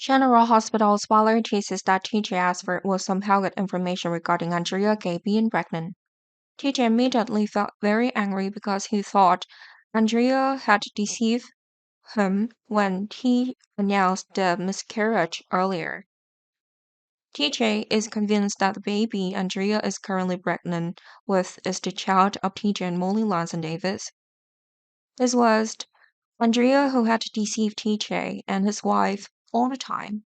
General Hospital's Waller thesis that TJ asked for will somehow get information regarding Andrea Gay being pregnant. TJ immediately felt very angry because he thought Andrea had deceived him when he announced the miscarriage earlier. TJ is convinced that the baby Andrea is currently pregnant with is the child of TJ and Molly Lanson Davis. This was Andrea who had deceived TJ and his wife all the time.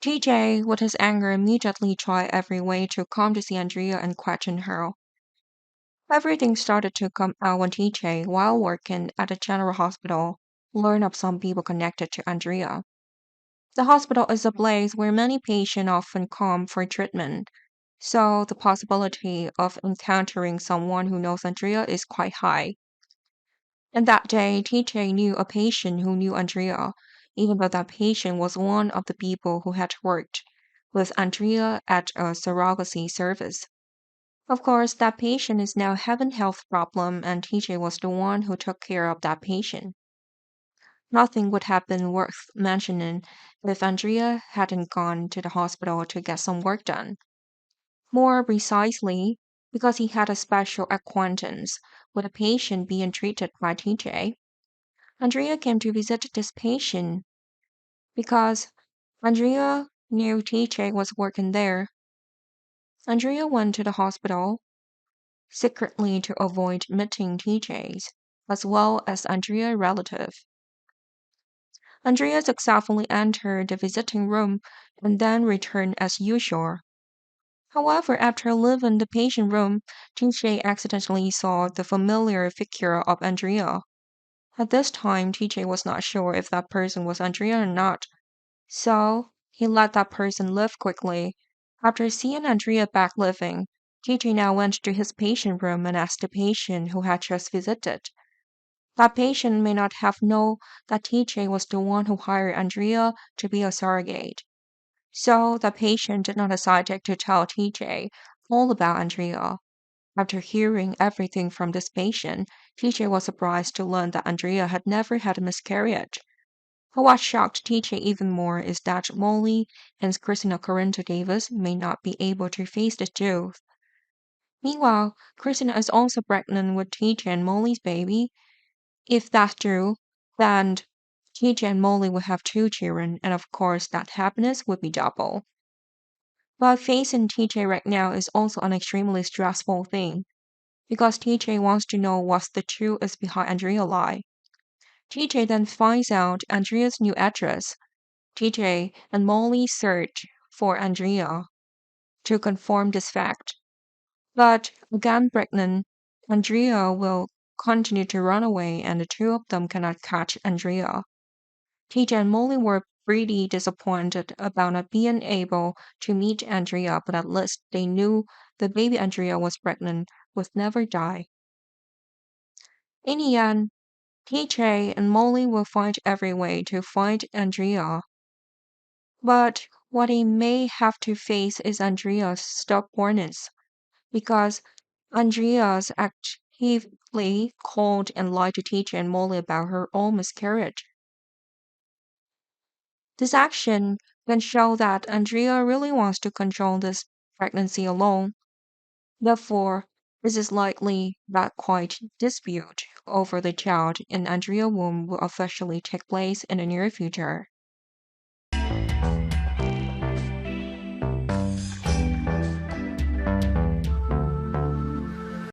TJ, with his anger, immediately tried every way to come to see Andrea and question her. Everything started to come out when TJ, while working at the general hospital, learned of some people connected to Andrea. The hospital is a place where many patients often come for treatment, so the possibility of encountering someone who knows Andrea is quite high. And that day, TJ knew a patient who knew Andrea, even though that patient was one of the people who had worked with Andrea at a surrogacy service. Of course, that patient is now having health problem, and TJ was the one who took care of that patient. Nothing would have been worth mentioning if Andrea hadn't gone to the hospital to get some work done. More precisely, because he had a special acquaintance with a patient being treated by TJ. Andrea came to visit this patient because Andrea knew TJ was working there. Andrea went to the hospital secretly to avoid meeting TJ's, as well as Andrea's relative. Andrea successfully entered the visiting room and then returned as usual. However, after leaving the patient room, TJ accidentally saw the familiar figure of Andrea. At this time, TJ was not sure if that person was Andrea or not, so he let that person leave quickly. After seeing Andrea back living, TJ now went to his patient room and asked the patient who had just visited. That patient may not have known that TJ was the one who hired Andrea to be a surrogate. So the patient did not hesitate to tell TJ all about Andrea. After hearing everything from this patient, TJ was surprised to learn that Andrea had never had a miscarriage. But what shocked TJ even more is that Molly and Christina Corinto Davis may not be able to face the truth. Meanwhile, Christina is also pregnant with TJ and Molly's baby. If that's true, then TJ and Molly will have two children, and of course, that happiness would be double. But facing TJ right now is also an extremely stressful thing, because TJ wants to know what the truth is behind Andrea's lie. TJ then finds out Andrea's new address. TJ and Molly search for Andrea to confirm this fact. But again pregnant, Andrea will continue to run away and the two of them cannot catch Andrea. TJ and Molly were pretty disappointed about not being able to meet Andrea, but at least they knew the baby Andrea was pregnant would never die. In the end, TJ and Molly will find every way to find Andrea, but what they may have to face is Andrea's stubbornness, because Andrea's actively called and lied to TJ and Molly about her own miscarriage. This action can show that Andrea really wants to control this pregnancy alone. Therefore, this is likely that quite dispute over the child in Andrea's womb will officially take place in the near future.